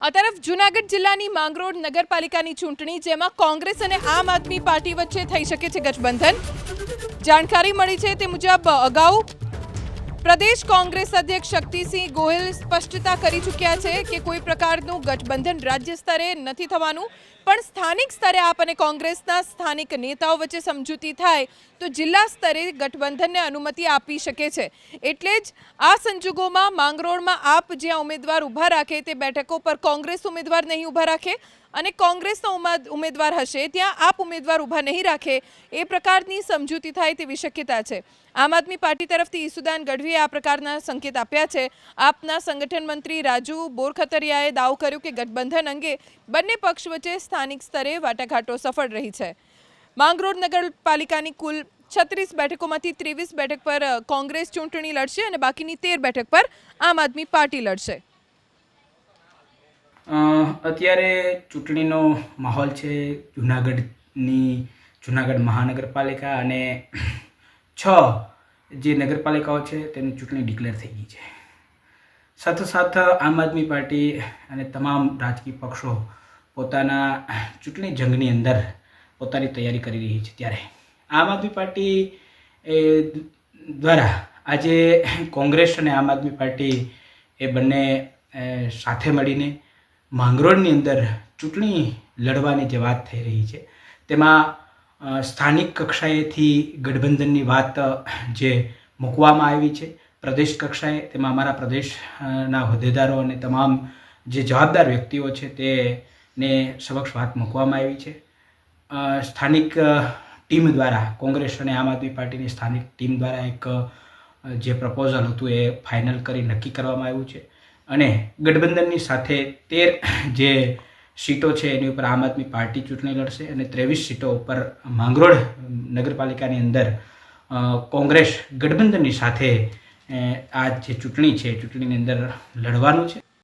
આ તરફ જૂનાગઢ જિલ્લાની માંગરોળ નગરપાલિકાની ચૂંટણી જેમાં કોંગ્રેસ અને આમ આદમી પાર્ટી વચ્ચે થઈ શકે છે ગઠબંધન। જાણકારી મળી છે તે મુજબ અગાઉ પ્રદેશ કોંગ્રેસ અધ્યક્ષ શક્તિસિંહ ગોહિલ સ્પષ્ટતા કરી ચૂક્યા છે કે કોઈ પ્રકારનું ગઠબંધન રાજ્ય સ્તરે નથી થવાનું, પણ સ્થાનિક સ્તરે આપ અને કોંગ્રેસના સ્થાનિક નેતાઓ વચ્ચે સમજૂતી થાય તો જિલ્લા સ્તરે ગઠબંધનને અનુમતિ આપી શકે છે। એટલે જ આ સંજોગોમાં માંગરોળમાં આપ જ્યાં ઉમેદવાર ઊભા રાખે તે બેઠકો પર કોંગ્રેસ ઉમેદવાર નહીં ઊભા રાખે અને કોંગ્રેસનો ઉમેદવાર હશે ત્યાં આપ ઉમેદવાર ઊભા નહીં રાખે, એ પ્રકારની સમજૂતી થાય તેવી શક્યતા છે। આમ આદમી પાર્ટી તરફથી ઈસુદાન ગઢવીએ આ પ્રકારના સંકેત આપ્યા છે। આપના સંગઠન મંત્રી રાજુ બોરખતરિયાએ દાવો કર્યો કે ગઠબંધન અંગે બંને પક્ષ વચ્ચે સ્થાનિક સ્તરે વાટાઘાટો સફળ રહી છે। માંગરોળ નગરપાલિકાની કુલ 36 બેઠકોમાંથી 23 બેઠક પર કોંગ્રેસ ચૂંટણી લડશે અને બાકીની 13 બેઠક પર આમ આદમી પાર્ટી લડશે। અત્યારે ચૂંટણીનો માહોલ છે। જૂનાગઢ મહાનગરપાલિકા અને 6 જે નગરપાલિકાઓ છે તેની ચૂંટણી ડિક્લેર થઈ ગઈ છે। સાથોસાથ આમ આદમી પાર્ટી અને તમામ રાજકીય પક્ષો પોતાના ચૂંટણી જંગની અંદર પોતાની તૈયારી કરી રહી છે। ત્યારે આમ આદમી પાર્ટી દ્વારા આજે કોંગ્રેસ અને આમ આદમી પાર્ટી એ બંને સાથે મળીને માંગરોળની અંદર ચૂંટણી લડવાની જે વાત થઈ રહી છે તેમાં સ્થાનિક કક્ષાએથી ગઠબંધનની વાત જે મૂકવામાં આવી છે પ્રદેશ કક્ષાએ, તેમાં અમારા પ્રદેશના હોદ્દેદારો અને તમામ જે જવાબદાર વ્યક્તિઓ છે તેને સમક્ષ વાત મૂકવામાં આવી છે। સ્થાનિક ટીમ દ્વારા કોંગ્રેસ અને આમ આદમી પાર્ટીની સ્થાનિક ટીમ દ્વારા એક જે પ્રપોઝલ હતું એ ફાઇનલ કરી નક્કી કરવામાં આવ્યું છે અને ગઠબંધનની સાથે 13 જે સીટો છે એની ઉપર આમ આદમી પાર્ટી ચૂંટણી લડશે અને 23 સીટો ઉપર માંગરોળ નગરપાલિકાની અંદર કોંગ્રેસ ગઠબંધનની સાથે આ જે ચૂંટણી છે ચૂંટણીની અંદર લડવાનું છે।